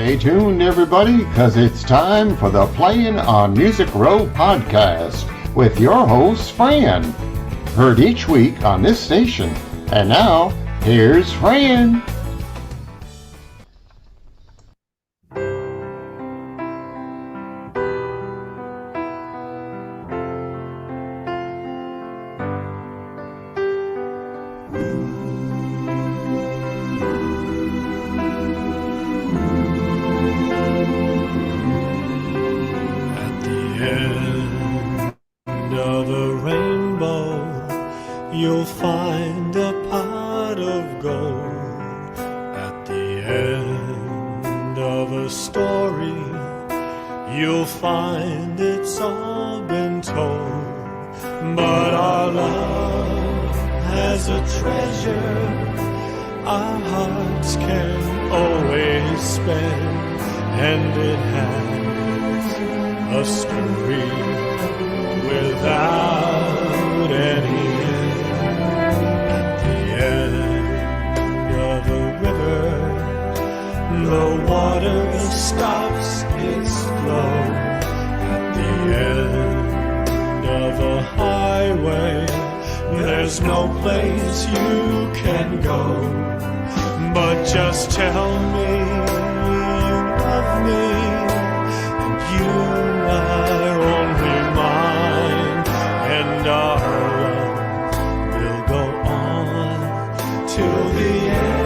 Stay tuned, everybody, because it's time for the Playin on Music Row podcast with your host, Fran. Heard each week on this station. And now, here's Fran. You'll find a pot of gold at the end of a story. You'll find it's all been told. But our love has a treasure our hearts can always spend, and it has a story without any the water stops its flow at the end of a highway. There's no place you can go, but just tell me you love me, and you are only mine, and our love will go on till the end.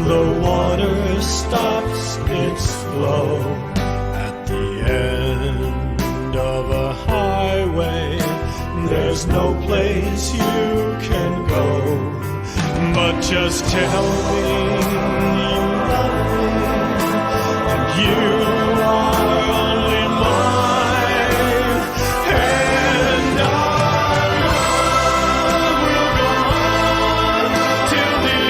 The water stops its flow at the end of a highway. There's no place you can go, but just tell me you love me, and you are only mine, and our love will go on till the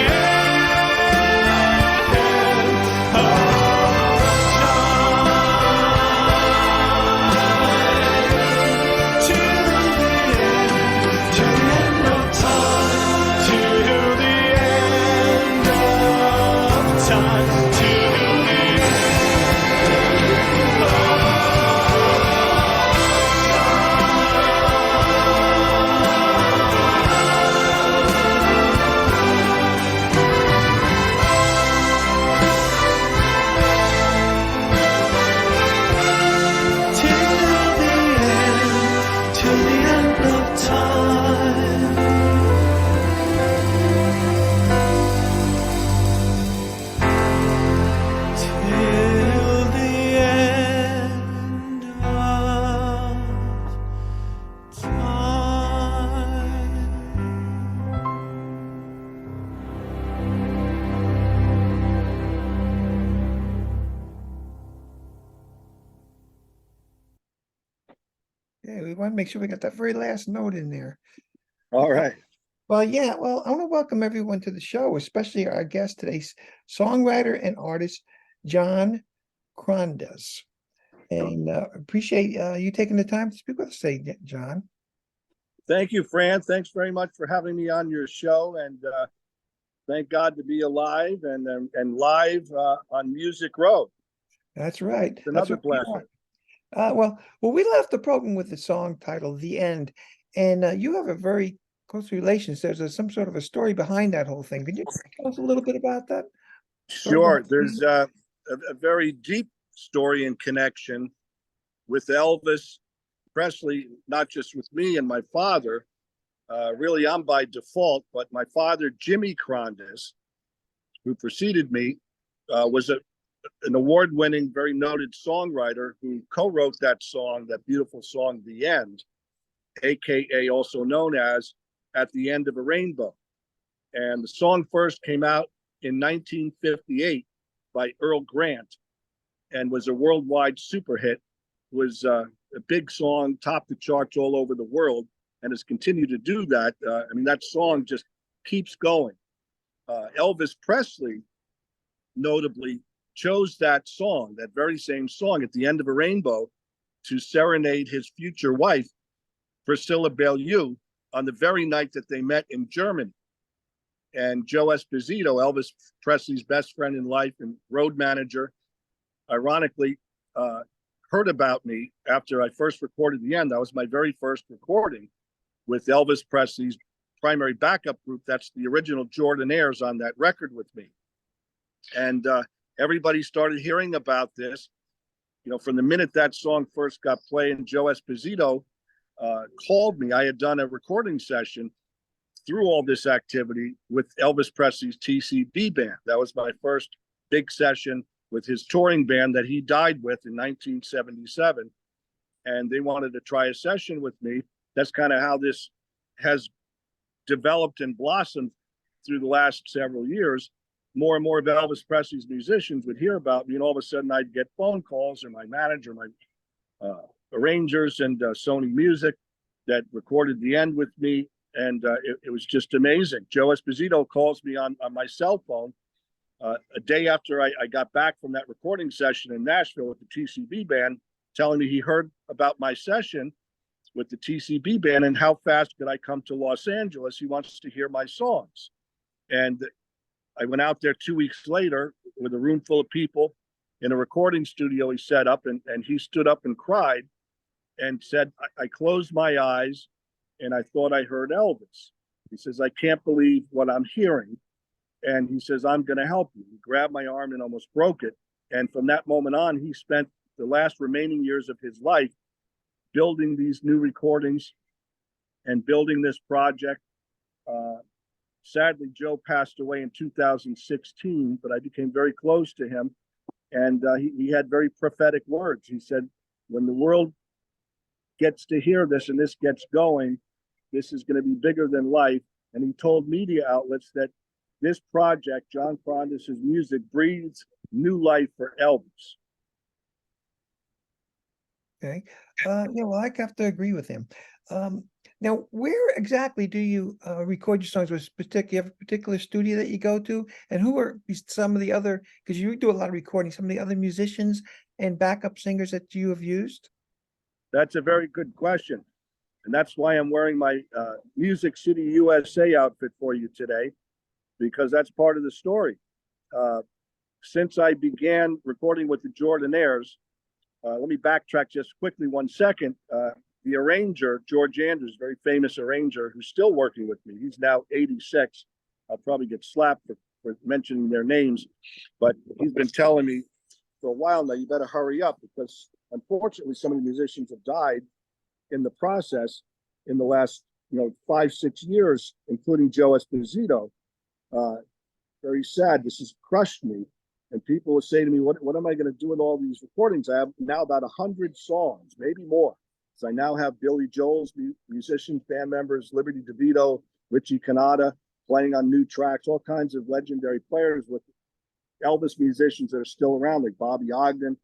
we want to make sure we got that very last note in there. All right. Well, yeah. Well, I want to welcome everyone to the show, especially our guest today, songwriter and artist John Krondes. And appreciate you taking the time to speak with us today, John. Thank you, Fran. Thanks very much for having me on your show, and thank God to be alive and live on Music Row. That's right. It's another pleasure. Well, we left the program with the song titled "The End," and you have a very close relation. There's some sort of a story behind that whole thing. Can you tell us a little bit about that? Sure. There's a very deep story and connection with Elvis Presley, not just with me and my father. Really, I'm by default, but my father, Jimmy Krondes, who preceded me, was an award-winning, very noted songwriter who co-wrote that song, that beautiful song, "The End," aka also known as "At the End of a Rainbow." And the song first came out in 1958 by Earl Grant and was a worldwide super hit was a big song, topped the charts all over the world, and has continued to do that. I mean, that song just keeps going. Elvis Presley, notably, chose that song, that very same song, at the end of a rainbow, to serenade his future wife, Priscilla Beaulieu, on the very night that they met in Germany. And Joe Esposito, Elvis Presley's best friend in life and road manager, ironically, heard about me after I first recorded the end. That was my very first recording with Elvis Presley's primary backup group. That's the original Jordanaires on that record with me. And everybody started hearing about this. You know, from the minute that song first got played, and Joe Esposito called me. I had done a recording session through all this activity with Elvis Presley's TCB band. That was my first big session with his touring band that he died with in 1977. And they wanted to try a session with me. That's kind of how this has developed and blossomed through the last several years. More and more of Elvis Presley's musicians would hear about me, and all of a sudden I'd get phone calls, or my manager, my arrangers, and Sony Music that recorded the end with me. And it was just amazing. Joe Esposito calls me on my cell phone a day after I got back from that recording session in Nashville with the TCB band, telling me he heard about my session with the TCB band and how fast could I come to Los Angeles. He wants to hear my songs. And I went out there 2 weeks later with a room full of people in a recording studio he set up, and he stood up and cried and said, I closed my eyes and I thought I heard Elvis. He says, I can't believe what I'm hearing. And he says, I'm going to help you. He grabbed my arm and almost broke it. And from that moment on, he spent the last remaining years of his life building these new recordings and building this project. Sadly, Joe passed away in 2016, but I became very close to him. And he had very prophetic words. He said, when the world gets to hear this and this gets going, this is going to be bigger than life. And he told media outlets that this project, John Krondes' music, breathes new life for Elvis. Okay. Yeah, well, I have to agree with him. Now, where exactly do you record your songs? Was you have a particular studio that you go to? And who are some of the other, because you do a lot of recording, some of the other musicians and backup singers that you have used? That's a very good question. And that's why I'm wearing my Music City USA outfit for you today, because that's part of the story. Since I began recording with the Jordanaires, let me backtrack just quickly 1 second. The arranger, George Andrews, very famous arranger, who's still working with me. He's now 86. I'll probably get slapped for mentioning their names, but he's been telling me for a while now, you better hurry up, because unfortunately, some of the musicians have died in the process in the last 5-6 years, including Joe Esposito. Very sad. This has crushed me. And people will say to me, what am I going to do with all these recordings? I have now about 100 songs, maybe more. So I now have Billy Joel's musicians, band members, Liberty DeVito, Richie Cannata, playing on new tracks, all kinds of legendary players with Elvis musicians that are still around, like Bobby Ogden,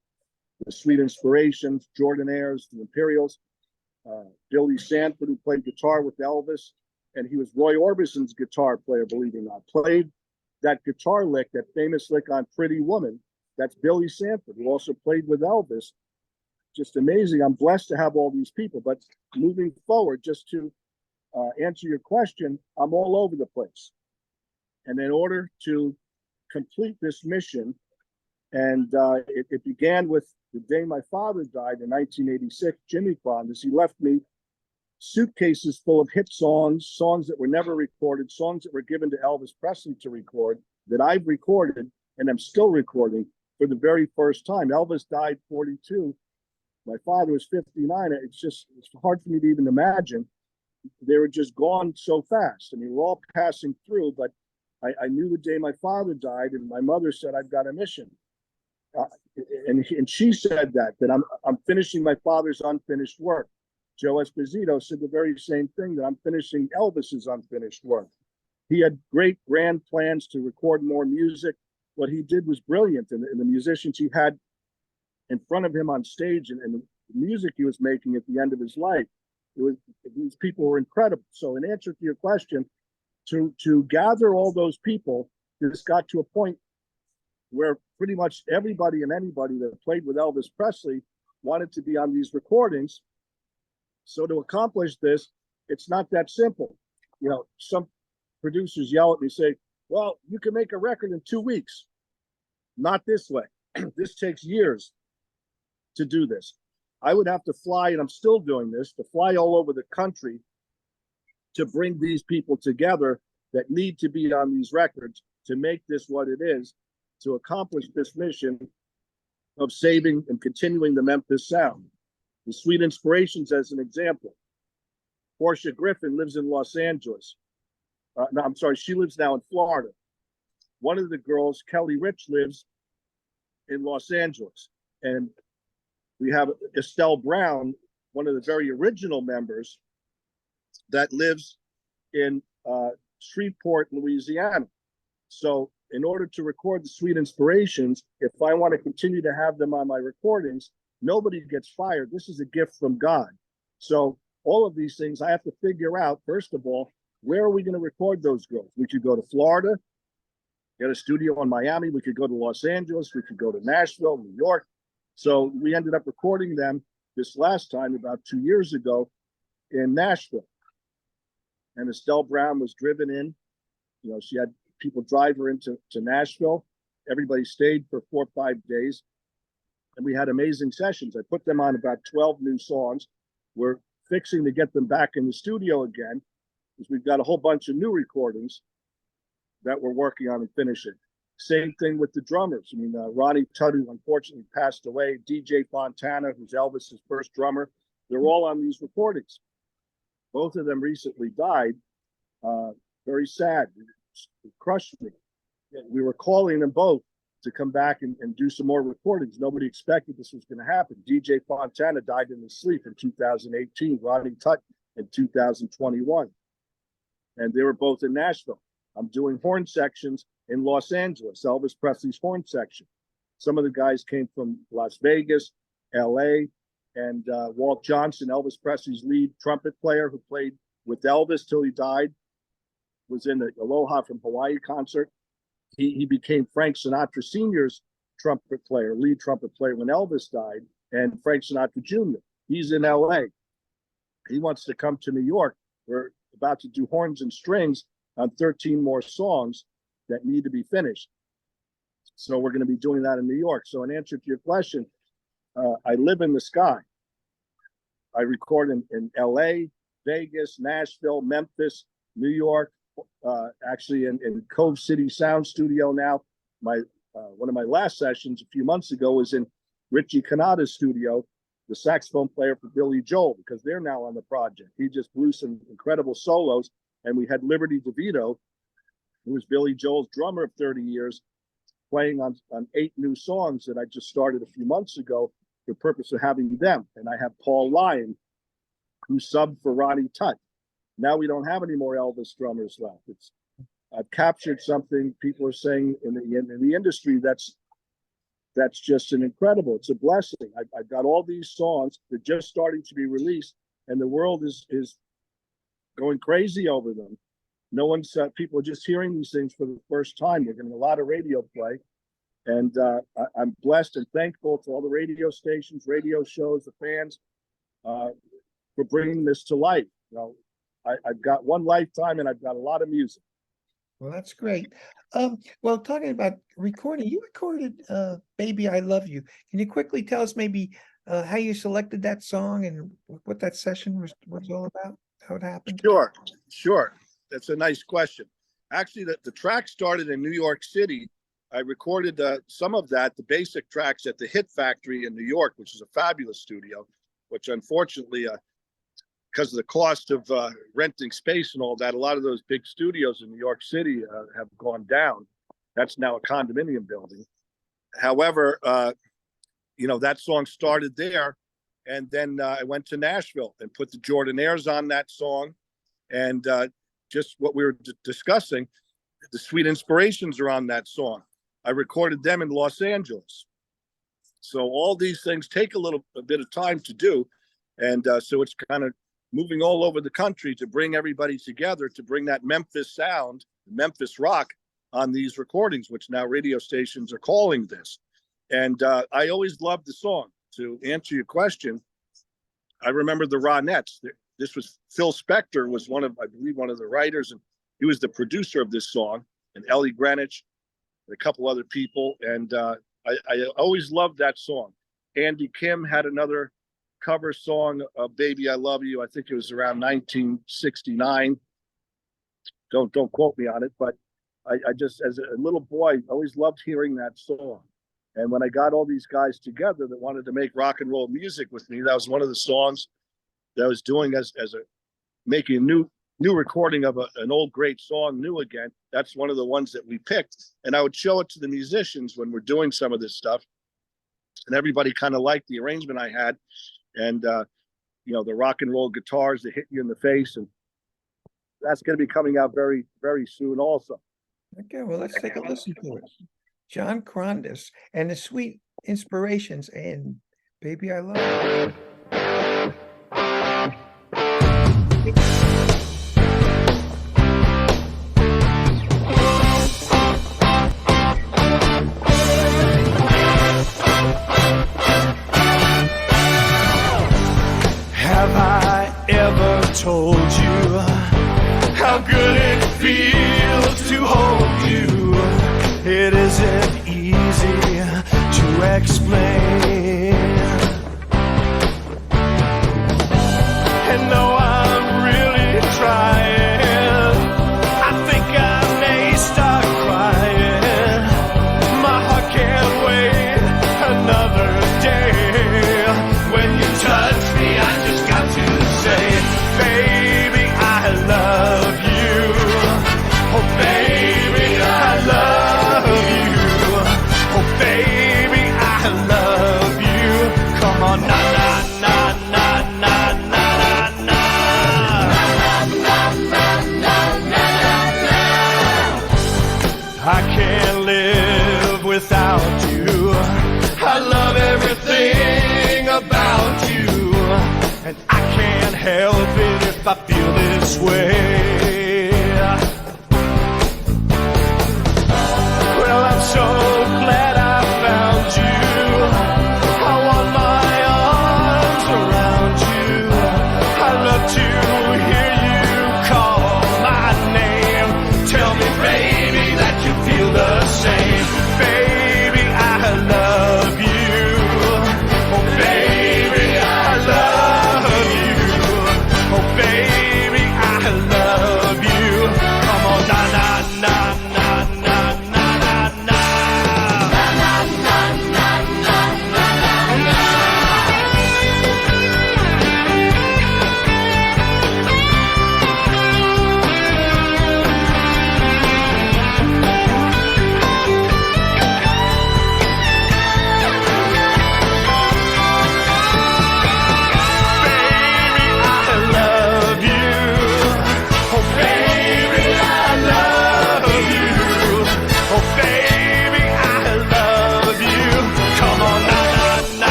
the Sweet Inspirations, Jordanaires, the Imperials, Billy Sanford, who played guitar with Elvis, and he was Roy Orbison's guitar player, believe it or not. Played that guitar lick, that famous lick on Pretty Woman. That's Billy Sanford, who also played with Elvis. Just amazing. I'm blessed to have all these people. But moving forward, just to answer your question, I'm all over the place. And in order to complete this mission, and it began with the day my father died in 1986, Jimmy Krondes. He left me suitcases full of hit songs, songs that were never recorded, songs that were given to Elvis Presley to record, that I've recorded and am still recording for the very first time. Elvis died 42. My father was 59. It's hard for me to even imagine. They were just gone so fast. I mean, we're all passing through, but I knew the day my father died, and my mother said, I've got a mission. And she said that I'm finishing my father's unfinished work. Joe Esposito said the very same thing, that I'm finishing Elvis's unfinished work. He had great grand plans to record more music. What he did was brilliant, and the musicians he had in front of him on stage, and music he was making at the end of his life. These people were incredible. So in answer to your question, to gather all those people, this got to a point where pretty much everybody and anybody that played with Elvis Presley wanted to be on these recordings. So to accomplish this, it's not that simple. You know, some producers yell at me, say, well, you can make a record in 2 weeks. Not this way. This takes years to do this. I would have to fly, and I'm still doing this, to fly all over the country to bring these people together that need to be on these records to make this what it is, to accomplish this mission of saving and continuing the Memphis sound. The Sweet Inspirations, as an example. Portia Griffin lives in Los Angeles. No, I'm sorry, she lives now in Florida. One of the girls, Kelly Rich, lives in Los Angeles. And we have Estelle Brown, one of the very original members, that lives in Shreveport, Louisiana. So in order to record the Sweet Inspirations, if I want to continue to have them on my recordings, nobody gets fired. This is a gift from God. So all of these things I have to figure out, first of all, where are we going to record those girls? We could go to Florida, get a studio in Miami. We could go to Los Angeles. We could go to Nashville, New York. So we ended up recording them this last time about 2 years ago in Nashville. And Estelle Brown was driven in. You know, she had people drive her into Nashville. Everybody stayed for 4 or 5 days. And we had amazing sessions. I put them on about 12 new songs. We're fixing to get them back in the studio again, because we've got a whole bunch of new recordings that we're working on and finishing. Same thing with the drummers. I mean, Ronnie Tutt, unfortunately passed away, DJ Fontana, who's Elvis's first drummer, they're all on these recordings. Both of them recently died. Very sad. It crushed me. We were calling them both to come back and do some more recordings. Nobody expected this was going to happen. DJ Fontana died in his sleep in 2018, Ronnie Tutt in 2021. And they were both in Nashville. I'm doing horn sections in Los Angeles, Elvis Presley's horn section. Some of the guys came from Las Vegas, LA, and Walt Johnson, Elvis Presley's lead trumpet player who played with Elvis till he died, was in the Aloha from Hawaii concert. He became Frank Sinatra Sr.'s trumpet player, lead trumpet player when Elvis died, and Frank Sinatra Jr. He's in LA. He wants to come to New York. We're about to do horns and strings on 13 more songs that need to be finished. So we're going to be doing that in New York. So in answer to your question, I live in the sky. I record in LA, Vegas, Nashville, Memphis, New York, actually in Cove City Sound Studio now. One of my last sessions a few months ago was in Richie Kanada's studio, the saxophone player for Billy Joel, because they're now on the project. He just blew some incredible solos. And we had Liberty DeVito, who was Billy Joel's drummer of 30 years, playing on 8 new songs that I just started a few months ago for the purpose of having them. And I have Paul Lyon, who subbed for Ronnie Tutt. Now we don't have any more Elvis drummers left. I've captured something people are saying in the industry that's just an incredible. It's a blessing. I've got all these songs. They're just starting to be released, and the world is going crazy over them. No one's people are just hearing these things for the first time. They're getting a lot of radio play, and I'm blessed and thankful to all the radio stations, radio shows, the fans for bringing this to life. You know, I've got one lifetime, and I've got a lot of music. Well, that's great. Well, talking about recording, you recorded "Baby I Love You." Can you quickly tell us maybe how you selected that song and what that session was all about? How it happened? Sure. That's a nice question. Actually, the track started in New York City. I recorded some of that, the basic tracks, at the Hit Factory in New York, which is a fabulous studio, which unfortunately, because of the cost of renting space and all that, a lot of those big studios in New York City have gone down. That's now a condominium building. However, that song started there. And then I went to Nashville and put the Jordanaires on that song. And just what we were discussing, the Sweet Inspirations are on that song. I recorded them in Los Angeles. So all these things take a bit of time to do. And so it's kind of moving all over the country to bring everybody together, to bring that Memphis sound, Memphis rock on these recordings, which now radio stations are calling this. And I always loved the song. To answer your question, I remember the Ronettes. This was Phil Spector was I believe one of the writers, and he was the producer of this song, and Ellie Greenwich, and a couple other people. And I always loved that song. Andy Kim had another cover song of Baby I Love You. I think it was around 1969. Don't quote me on it, but I just, as a little boy, always loved hearing that song. And when I got all these guys together that wanted to make rock and roll music with me, that was one of the songs that I was doing as making a new recording of an old great song new again. That's one of the ones that we picked. And I would show it to the musicians when we're doing some of this stuff. And everybody kind of liked the arrangement I had. And, the rock and roll guitars that hit you in the face. And that's going to be coming out very, very soon also. Okay, well, let's take a listen to it. John Krondes and the sweet inspirations in Baby I Love You. Have I ever told you how good it feels to hold you? It isn't easy to explain. And though I'm really trying, I think I may start crying. My heart can't wait another day. When you touch me, I just got to say, baby, I love you. Oh, baby, I love you. Oh, baby, I love you. Come on, na na na na na na na na. I can't live without you. I love everything about you, and I can't help it if I feel this way. Well, I'm so glad I found you. I want my arms around you. I love to hear you call my name. Tell me, baby, that you feel the same. Baby, I love you. Oh, baby, I love you. Oh, baby, I love you.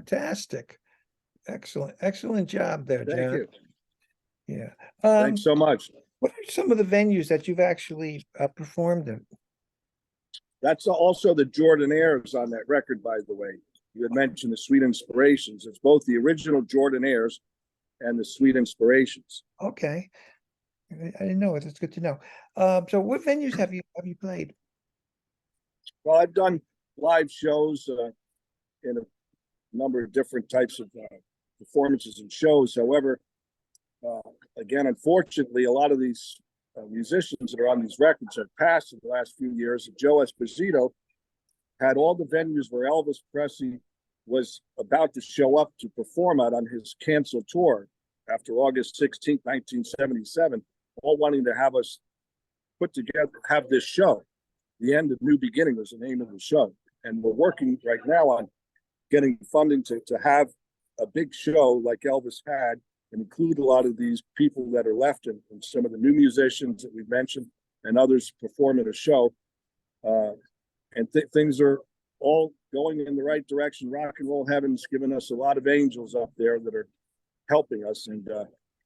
Fantastic. Excellent job there, Thank John. you. Yeah. Thanks so much. What are some of the venues that you've actually performed in? That's also the Jordanaires on that record, by the way. You had mentioned the Sweet Inspirations. It's both the original Jordanaires and the Sweet Inspirations. Okay. I didn't know it. It's good to know. So what venues have you played? Well, I've done live shows in a number of different types of performances and shows. However, again, unfortunately, a lot of these musicians that are on these records have passed in the last few years. Joe Esposito had all the venues where Elvis Presley was about to show up to perform out on his canceled tour after August 16th, 1977, all wanting to have us put together, have this show. The End of New Beginning was the name of the show. And we're working right now on getting funding to have a big show like Elvis had and include a lot of these people that are left and some of the new musicians that we've mentioned and others perform in a show. And things are all going in the right direction. Rock and roll heaven's given us a lot of angels up there that are helping us. And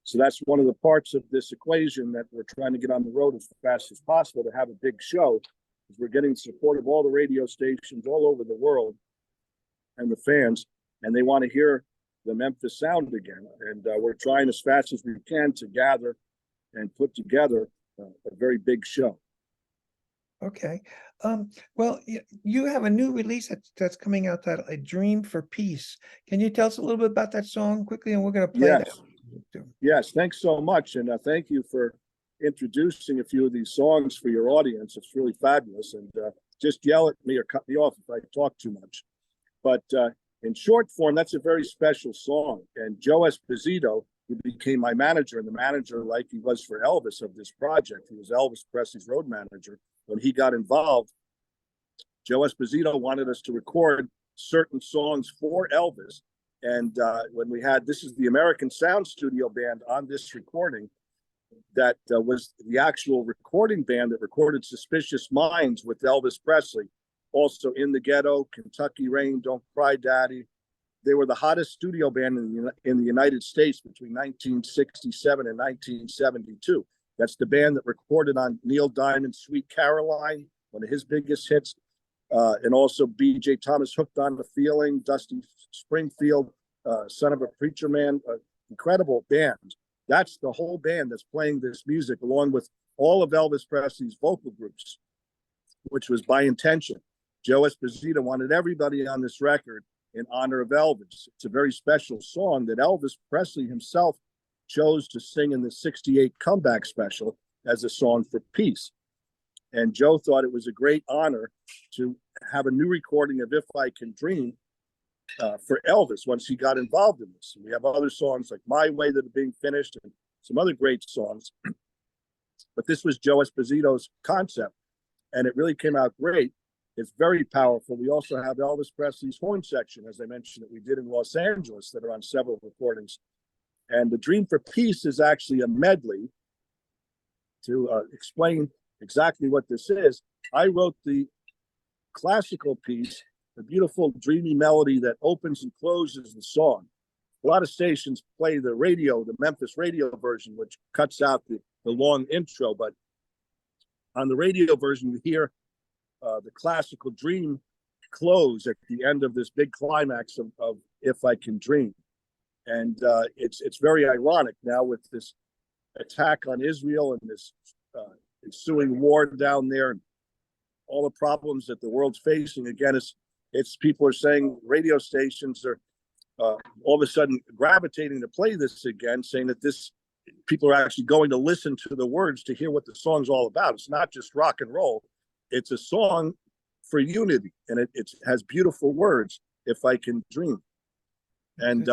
so that's one of the parts of this equation that we're trying to get on the road as fast as possible to have a big show, because we're getting support of all the radio stations all over the world and the fans, and they want to hear the Memphis sound again. And we're trying as fast as we can to gather and put together a very big show. Okay. Well, you have a new release that's coming out titled A Dream for Peace. Can you tell us a little bit about that song quickly? And we're going to play that. Yes, thanks so much. And thank you for introducing a few of these songs for your audience. It's really fabulous. And just yell at me or cut me off if I talk too much. But in short form, that's a very special song. And Joe Esposito, who became my manager, and the manager like he was for Elvis of this project, he was Elvis Presley's road manager. When he got involved, Joe Esposito wanted us to record certain songs for Elvis. And when we had, this is the American Sound Studio Band on this recording, that was the actual recording band that recorded Suspicious Minds with Elvis Presley. Also In the Ghetto, Kentucky Rain, Don't Cry Daddy. They were the hottest studio band in the United States between 1967 and 1972. That's the band that recorded on Neil Diamond's Sweet Caroline, one of his biggest hits, and also B.J. Thomas, Hooked on the Feeling, Dusty Springfield, Son of a Preacher Man, incredible band. That's the whole band that's playing this music, along with all of Elvis Presley's vocal groups, which was by intention. Joe Esposito wanted everybody on this record in honor of Elvis. It's a very special song that Elvis Presley himself chose to sing in the 68 comeback special as a song for peace. And Joe thought it was a great honor to have a new recording of If I Can Dream for Elvis once he got involved in this. And we have other songs like My Way that are being finished and some other great songs. But this was Joe Esposito's concept, and it really came out great. It's very powerful. We also have Elvis Presley's horn section, as I mentioned, that we did in Los Angeles that are on several recordings. And the Dream for Peace is actually a medley. To explain exactly what this is, I wrote the classical piece, the beautiful dreamy melody that opens and closes the song. A lot of stations play the Memphis radio version, which cuts out the long intro. But on the radio version, you hear the classical dream close at the end of this big climax of If I Can Dream. And it's very ironic now with this attack on Israel and this ensuing war down there and all the problems that the world's facing. Again, it's people are saying radio stations are all of a sudden gravitating to play this again, saying that people are actually going to listen to the words to hear what the song's all about. It's not just rock and roll. It's a song for unity, and it has beautiful words, If I Can Dream. And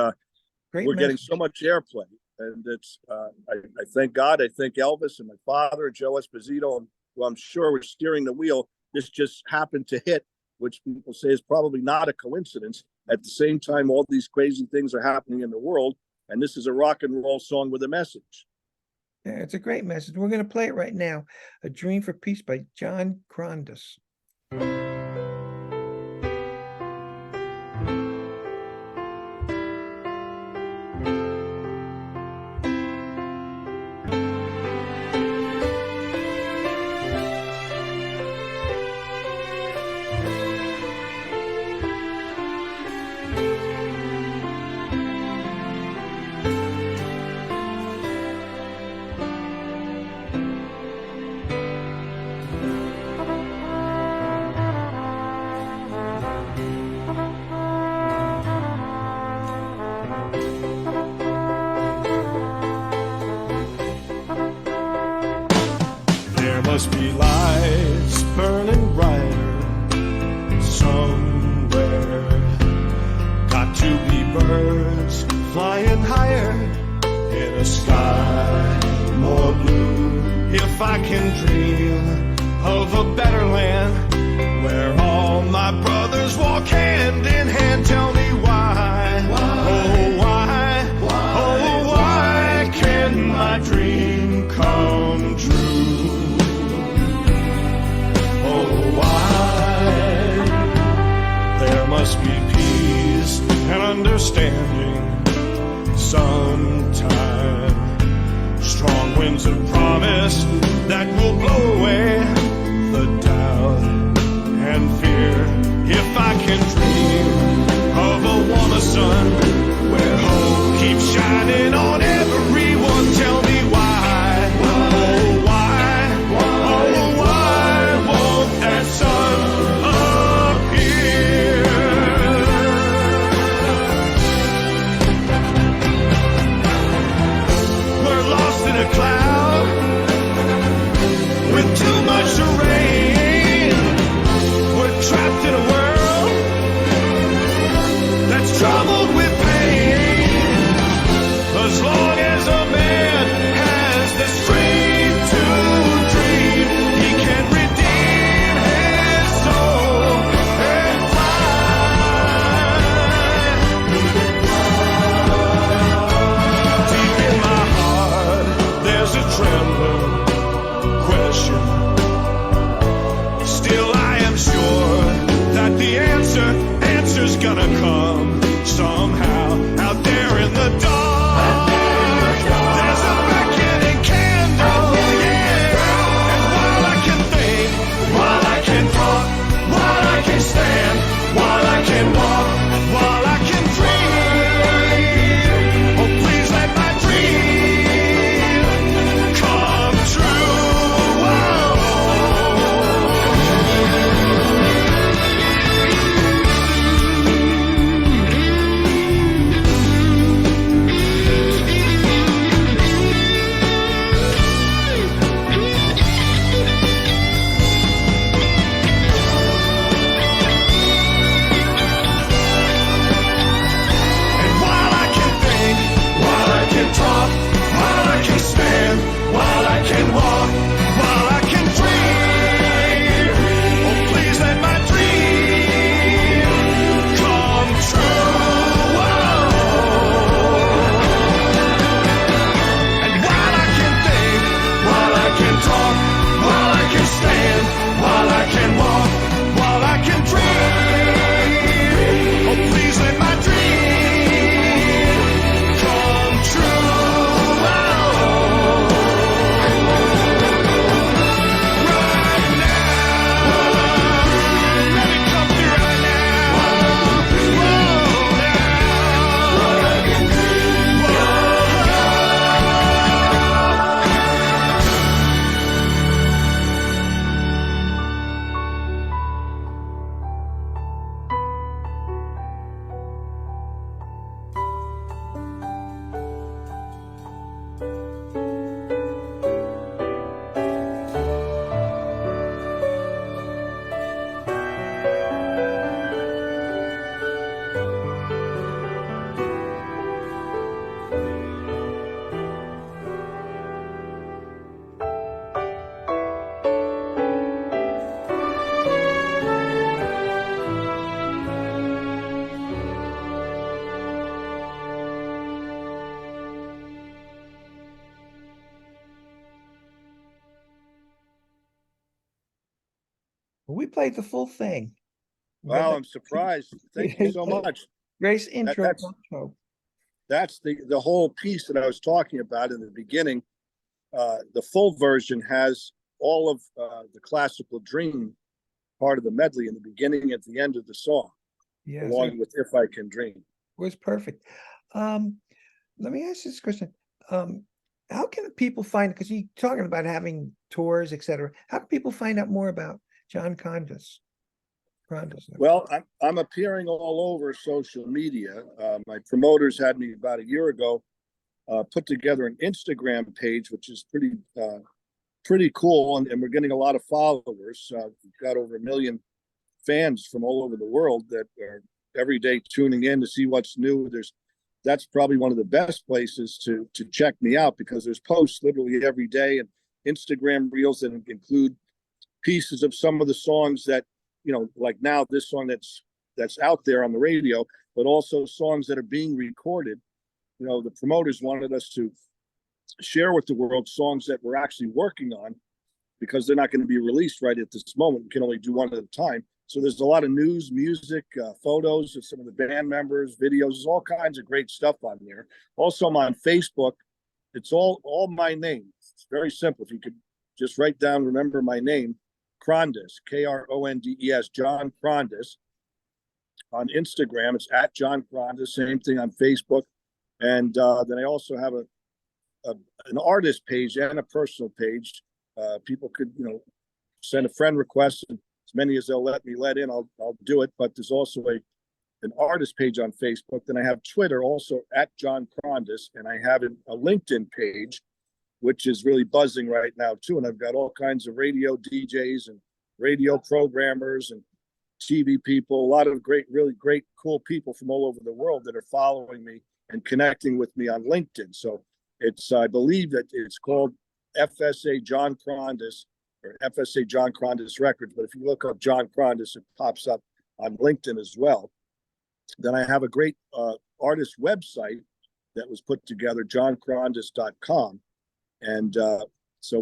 we're getting so much airplay. And it's I thank God, I thank Elvis and my father, Joe Esposito, who I'm sure was steering the wheel. This just happened to hit, which people say is probably not a coincidence. At the same time, all these crazy things are happening in the world, and this is a rock and roll song with a message. Yeah, it's a great message. We're going to play it right now. A Dream for Peace by John Krondes. must be lights burning brighter somewhere. Got to be birds flying higher in a sky more blue. If I can dream of a better land where all my brothers walk hand in hand, tell me why, oh why, oh why can't my dream come true? Oh why? There must be peace and understanding sometime. Strong winds of promise that will blow away the doubt and fear. If I can dream of a warmer sun where hope keeps shining on everyone, tell me why, oh why, oh why won't that sun appear? We're lost in a cloud with too much rain. We're trapped in a world that's troubled with pain. As long as a man has the strength to dream, he can redeem his soul and fly. Deep in my heart, there's a trembling question. Still, I am sure that the answer's gonna come somehow out there in the dark. There's a beckoning candle, yeah. And while I can think, while I can talk, while I can stand, while I can walk, while I can dream, oh please let my dream come true. And while I can think, while I can talk, while I can stand, while I can walk, while I can dream, oh please let my dream come true. And while I can think, while I can talk, while I can stand, while I can walk, while I can dream, oh please let my dream come true. Right now, let it come through right now. We played the full thing. Wow, I'm surprised. Thank you so much. Grace intro. that's- outro. That's the whole piece that I was talking about in the beginning. The full version has all of the classical dream part of the medley in the beginning, at the end of the song, Yes, along with If I Can Dream. was perfect. Let me ask you this question. How can people find, because you're talking about having tours, etc. How can people find out more about John Krondes? Well, I'm appearing all over social media. My promoters had me about a year ago put together an Instagram page, which is pretty pretty cool, and we're getting a lot of followers. We've got over 1 million fans from all over the world that are every day tuning in to see what's new. That's probably one of the best places to check me out, because there's posts literally every day, and Instagram reels that include pieces of some of the songs that, like now this song that's out there on the radio, but also songs that are being recorded. The promoters wanted us to share with the world songs that we're actually working on, because they're not going to be released right at this moment. We can only do one at a time. So there's a lot of news, music, photos of some of the band members, videos. There's all kinds of great stuff on there. Also, I'm on Facebook. It's all my name. It's very simple. If you could just write down, remember my name, Krondes, Krondes, John Krondes. On Instagram, it's at John Krondes. Same thing on Facebook. And then I also have an artist page and a personal page. People could, send a friend request, and as many as they'll let me let in, I'll do it. But there's also an artist page on Facebook. Then I have Twitter, also at John Krondes, and I have a LinkedIn page, which is really buzzing right now too. And I've got all kinds of radio DJs and radio programmers and TV people, a lot of really great, cool people from all over the world that are following me and connecting with me on LinkedIn. So I believe that it's called FSA John Krondes, or FSA John Krondes Records. But if you look up John Krondes, it pops up on LinkedIn as well. Then I have a great artist website that was put together, johnkrondes.com. And so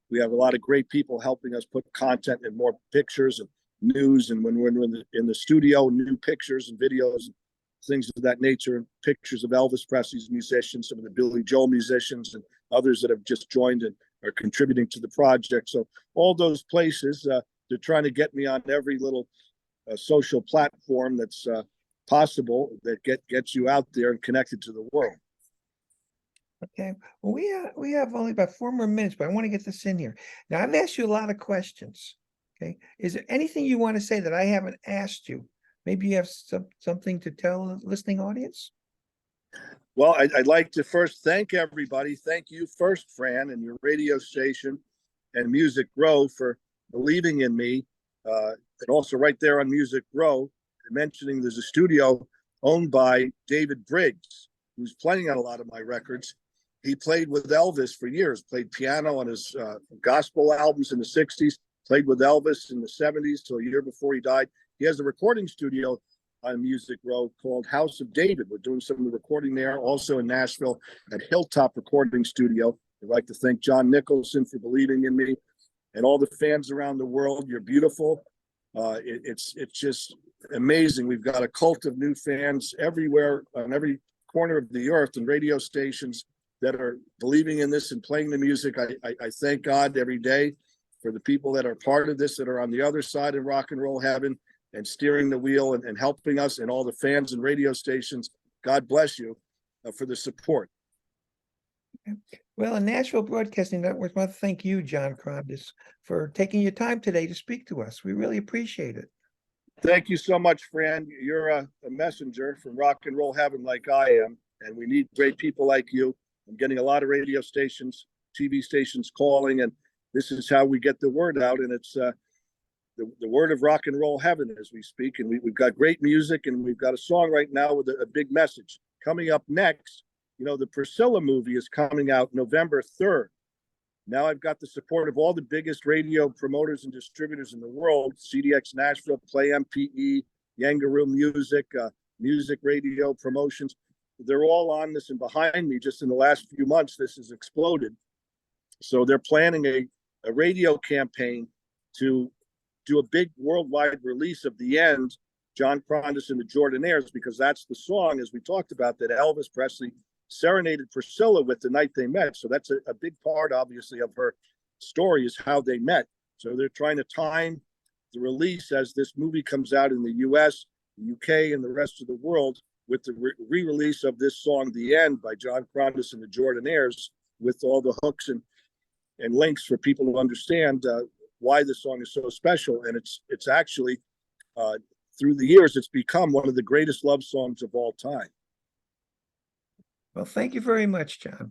we have a lot of great people helping us put content and more pictures and news. And when we're in the studio, new pictures and videos, things of that nature, pictures of Elvis Presley's musicians, some of the Billy Joel musicians, and others that have just joined and are contributing to the project. So all those places, they're trying to get me on every little social platform that's possible, that gets you out there and connected to the world. Okay. Well, we have only about 4 more minutes, but I want to get this in here. Now, I've asked you a lot of questions. Okay. Is there anything you want to say that I haven't asked you? Maybe you have something to tell the listening audience? Well, I'd like to first thank everybody. Thank you first, Fran, and your radio station and Music Row for believing in me. And also right there on Music Row, mentioning there's a studio owned by David Briggs, who's playing on a lot of my records. He played with Elvis for years, played piano on his gospel albums in the 60s, played with Elvis in the 70s till a year before he died. He has a recording studio on Music Row called House of David. We're doing some of the recording there, also in Nashville at Hilltop Recording Studio. I'd like to thank John Nicholson for believing in me, and all the fans around the world. You're beautiful. It's just amazing. We've got a cult of new fans everywhere, on every corner of the earth, and radio stations that are believing in this and playing the music. I thank God every day for the people that are part of this, that are on the other side of rock and roll heaven and steering the wheel and helping us, and all the fans and radio stations. God bless you for the support. Well, Nashville Broadcasting Network wants to thank you, John Krondes, for taking your time today to speak to us. We really appreciate it. Thank you so much, Fran. You're a messenger from rock and roll heaven like I am, and we need great people like you. I'm getting a lot of radio stations, TV stations calling, and this is how we get the word out. And it's the word of rock and roll heaven as we speak. And we've got great music, and we've got a song right now with a big message. Coming up next, the Priscilla movie is coming out November 3rd. Now I've got the support of all the biggest radio promoters and distributors in the world: CDX Nashville, Playin, PE, Yangaroo Music, Music Radio Promotions. They're all on this, and behind me, just in the last few months, this has exploded. So they're planning a radio campaign to do a big worldwide release of The End, John Krondes and the Jordanaires, because that's the song, as we talked about, that Elvis Presley serenaded Priscilla with the night they met. So that's a big part, obviously, of her story, is how they met. So they're trying to time the release as this movie comes out in the US, the UK, and the rest of the world, with the re-release of this song, The End, by John Krondes and the Jordanaires, with all the hooks and links for people to understand why the song is so special. And it's actually, through the years, it's become one of the greatest love songs of all time. Well, thank you very much, John.